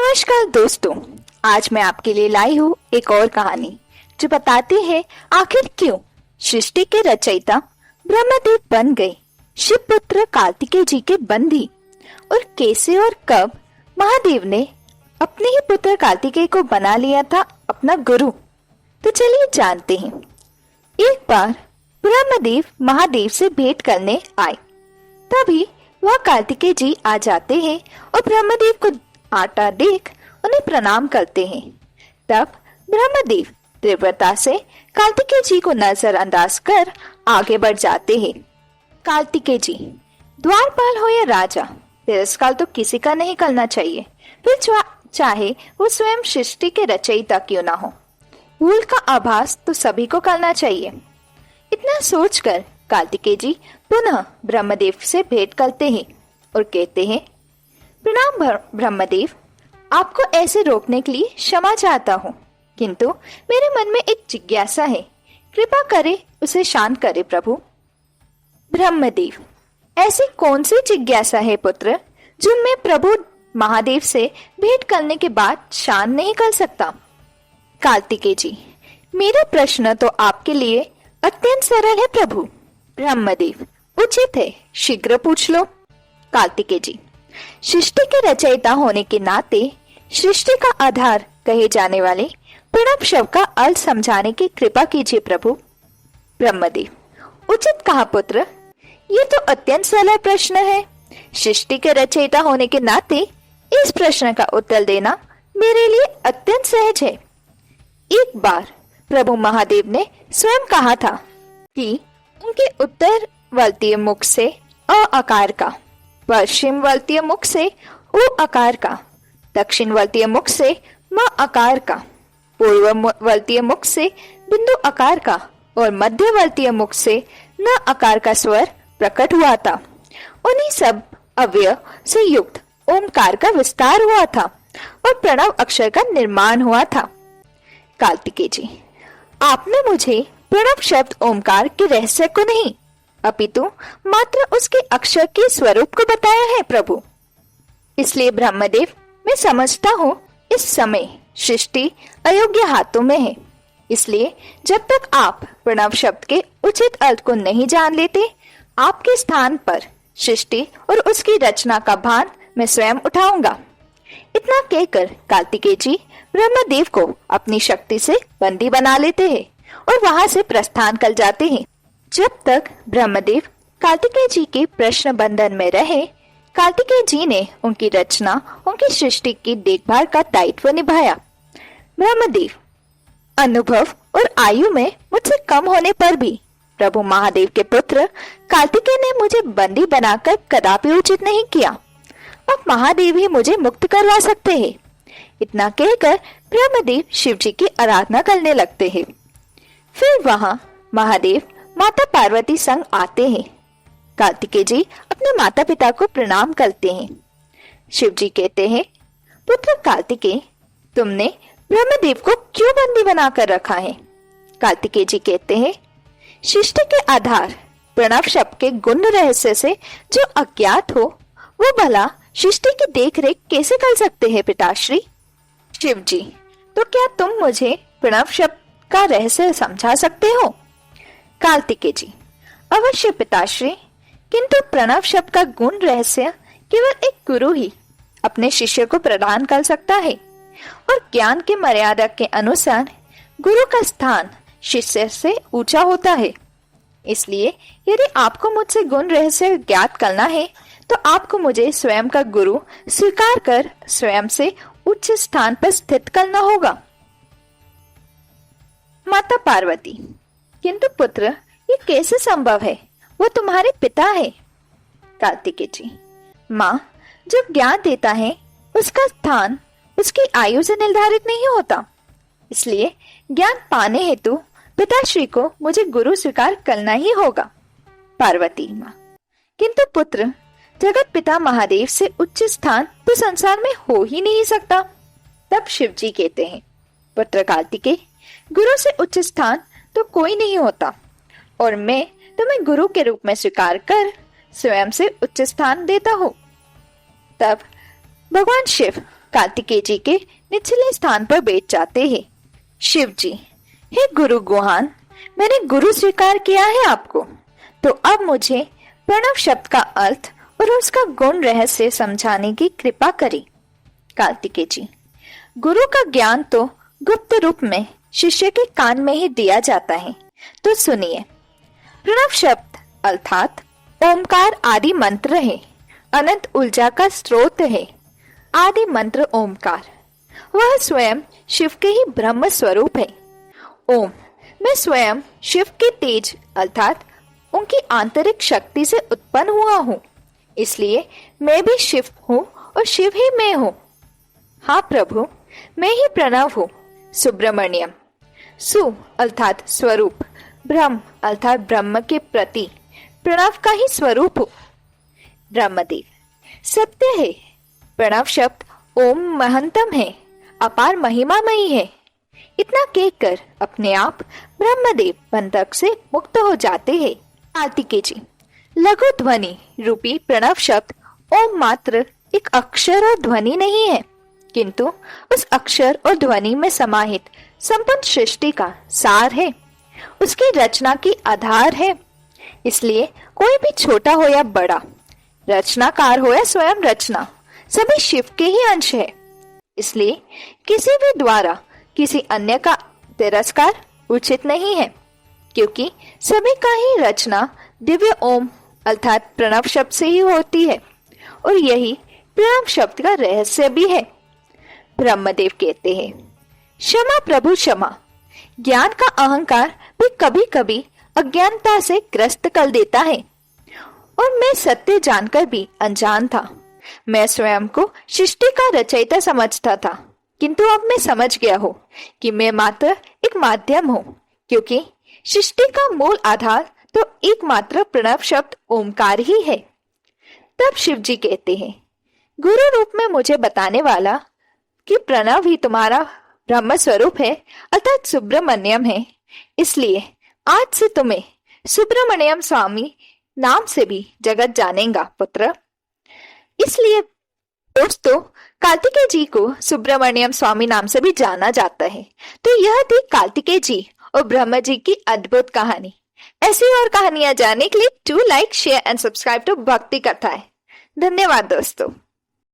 नमस्कार दोस्तों, आज मैं आपके लिए लाई हूँ एक और कहानी जो बताती है आखिर क्यों सृष्टि के रचयिता ब्रह्मदेव बन गए शिवपुत्र कार्तिकेय जी के बंदी और कैसे और कब महादेव ने अपने ही पुत्र कार्तिकेय को बना लिया था अपना गुरु। तो चलिए जानते हैं। एक बार ब्रह्मदेव महादेव से भेंट करने आए, तभी वह कार्तिकेय जी आ जाते हैं और ब्रह्मदेव को आता देख उन्हें प्रणाम करते हैं। तब ब्रह्मदेव तीव्रता से कार्तिकेय जी को नजरअंदाज कर आगे बढ़ जाते हैं। कार्तिकेय जी, द्वारपाल हो या राजा, तिरस्कार तो किसी का नहीं करना चाहिए, फिर चाहे वो स्वयं सृष्टि के रचयिता क्यों ना हो। भूल का आभास तो सभी को करना चाहिए। इतना सोचकर कार्तिकेय जी पुनः ब्रह्मदेव से भेंट करते हैं और कहते हैं, प्रणाम ब्रह्मदेव, आपको ऐसे रोकने के लिए क्षमा चाहता हूँ, किंतु मेरे मन में एक जिज्ञासा है, कृपा करे उसे शांत करे प्रभु। ब्रह्मदेव, ऐसी कौन सी जिज्ञासा है पुत्र जो मैं प्रभु महादेव से भेंट करने के बाद शांत नहीं कर सकता। कार्तिकेय जी, मेरा प्रश्न तो आपके लिए अत्यंत सरल है प्रभु। ब्रह्मदेव, उचित है, शीघ्र पूछ लो। कार्तिकेय जी, सृष्टि के रचयिता होने के नाते सृष्टि का आधार कहे जाने वाले प्रणव शब्द का अर्थ समझाने की कृपा कीजिए प्रभु। ब्रह्मदेव, उचित कहा पुत्र, ये तो अत्यंत सरल प्रश्न है। सृष्टि के रचयिता होने के नाते इस प्रश्न का उत्तर देना मेरे लिए अत्यंत सहज है। एक बार प्रभु महादेव ने स्वयं कहा था कि उनके उत्तरवर्तीय मुख से अ आकार का, पश्चिमवर्तीय मुख से उ आकार का, दक्षिणवर्तीय मुख से म आकार का, पूर्ववर्तीय मुख से बिंदु आकार का और मध्यवर्तीय मुख से न आकार का स्वर प्रकट हुआ था। उन्हीं सब अव्यय से युक्त ओमकार का विस्तार हुआ था और प्रणव अक्षर का निर्माण हुआ था। कार्तिकेय जी, आपने मुझे प्रणव शब्द ओमकार के रहस्य को नहीं, अपितु मात्र उसके अक्षर के स्वरूप को बताया है प्रभु। इसलिए ब्रह्मदेव, मैं समझता हूँ इस समय सृष्टि अयोग्य हाथों में है। इसलिए जब तक आप प्रणव शब्द के उचित अर्थ को नहीं जान लेते, आपके स्थान पर सृष्टि और उसकी रचना का भान मैं स्वयं उठाऊंगा। इतना कहकर कार्तिकेय जी ब्रह्मदेव को अपनी शक्ति से बंदी बना लेते हैं और वहां से प्रस्थान कर जाते हैं। जब तक ब्रह्मदेव कार्तिकेय जी के प्रश्न बंधन में रहे, कार्तिकेय जी ने उनकी रचना, उनकी सृष्टि की देखभाल का दायित्व निभाया। ब्रह्मदेव, अनुभव और आयु में मुझसे कम होने पर भी प्रभु महादेव के पुत्र कार्तिकेय ने मुझे बंदी बनाकर कदापि उचित नहीं किया। अब महादेव ही मुझे मुक्त करवा सकते हैं। इतना कहकर ब्रह्मदेव शिव जी की आराधना करने लगते हैं। फिर वहां महादेव माता पार्वती संग आते हैं। कार्तिकेय जी अपने माता पिता को प्रणाम करते हैं। शिव जी कहते हैं, पुत्र कार्तिकेय, तुमने ब्रह्मदेव को क्यों बंदी बनाकर रखा है। कार्तिकेय जी कहते हैं, सृष्टि के आधार प्रणव शब्द के गुण रहस्य से जो अज्ञात हो, वो भला सृष्टि की देख रेख कैसे कर सकते हैं पिताश्री। शिव जी, तो क्या तुम मुझे प्रणव शब्द का रहस्य समझा सकते हो। कार्तिकेय जी, अवश्य पिताश्री, किंतु प्रणव शब्द का गुण रहस्य केवल एक गुरु ही अपने शिष्य को प्रदान कर सकता है और ज्ञान के मर्यादा के अनुसार गुरु का स्थान शिष्य से ऊंचा होता है। इसलिए यदि आपको मुझसे गुण रहस्य ज्ञात करना है तो आपको मुझे स्वयं का गुरु स्वीकार कर स्वयं से उच्च स्थान पर स्थित करना होगा। माता पार्वती, किंतु पुत्र, ये कैसे संभव है, वो तुम्हारे पिता है। कार्तिकेय जी, माँ, जो ज्ञान देता है उसका स्थान उसकी आयु से निर्धारित नहीं होता, इसलिए ज्ञान पाने हेतु पिताश्री को मुझे गुरु स्वीकार करना ही होगा। पार्वती माँ, किंतु पुत्र, जगत पिता महादेव से उच्च स्थान तो संसार में हो ही नहीं सकता। तब शिव जी कहते हैं, पुत्र कार्तिकेय, गुरु से उच्च स्थान तो कोई नहीं होता और मैं तुम्हें गुरु के रूप में स्वीकार कर स्वयं से उच्च स्थान देता हूँ। तब भगवान शिव कार्तिकेय जी के निचले स्थान पर बैठ जाते हैं। शिव जी, हे गुरु गुहान, मैंने गुरु स्वीकार किया है आपको, तो अब मुझे प्रणव शब्द का अर्थ और उसका गुण रहस्य समझाने की कृपा करें। कार्तिकेय जी, गुरु का ज्ञान तो गुप्त रूप में शिष्य के कान में ही दिया जाता है, तो सुनिए। प्रणव शब्द अर्थात ओमकार आदि मंत्र है, अनंत ऊर्जा का स्रोत है। आदि मंत्र ओमकार, वह स्वयं शिव के ही ब्रह्म स्वरूप है। ओम, मैं स्वयं शिव के तेज अर्थात उनकी आंतरिक शक्ति से उत्पन्न हुआ हूँ, इसलिए मैं भी शिव हूँ और शिव ही मैं हूँ। हाँ प्रभु, मैं ही प्रणव हूँ। सुब्रमण्यम, सु अर्थात स्वरूप, ब्रह्म अर्थात ब्रह्म के प्रति प्रणव का ही स्वरूप हो। ब्रह्मदेव, सत्य है, प्रणव शब्द ओम महंतम है, अपार महिमामयी है। इतना कहकर अपने आप ब्रह्मदेव बंधक से मुक्त हो जाते हैं। कार्तिकेय जी, लघु ध्वनि रूपी प्रणव शब्द ओम मात्र एक अक्षर और ध्वनि नहीं है, किंतु उस अक्षर और ध्वनि में समाहित संपूर्ण सृष्टि का सार है, उसकी रचना की आधार है। इसलिए कोई भी छोटा हो या बड़ा, रचनाकार हो या स्वयं रचना, सभी शिव के ही अंश है। इसलिए किसी भी द्वारा किसी अन्य का तिरस्कार उचित नहीं है, क्योंकि सभी का ही रचना दिव्य ओम अर्थात प्रणव शब्द से ही होती है, और यही प्रणव शब्द का रहस्य भी है। ब्रह्मदेव कहते हैं, क्षमा प्रभु क्षमा, ज्ञान का अहंकार भी कभी कभी अज्ञानता से ग्रस्त कर देता है, और मैं सत्य जानकर भी अनजान था। मैं स्वयं को सृष्टि का रचयिता समझता था, किंतु अब मैं समझ गया हूँ कि मैं मात्र एक माध्यम हूँ, क्योंकि सृष्टि का मूल आधार तो एकमात्र प्रणव शब्द ओमकार ही है। तब शिव जी कहते हैं, गुरु रूप में मुझे बताने वाला कि प्रणव ही तुम्हारा ब्रह्म स्वरूप है अर्थात सुब्रमण्यम है, इसलिए आज से तुम्हें सुब्रमण्यम स्वामी नाम से भी जगत जानेगा पुत्र। इसलिए दोस्तों, कार्तिकेय जी को सुब्रमण्यम स्वामी नाम से भी जाना जाता है। तो यह थी कार्तिकेय जी और ब्रह्मा जी की अद्भुत कहानी। ऐसी और कहानियां जानने के लिए do like, share and subscribe to Bhakti Kathayen. धन्यवाद दोस्तों।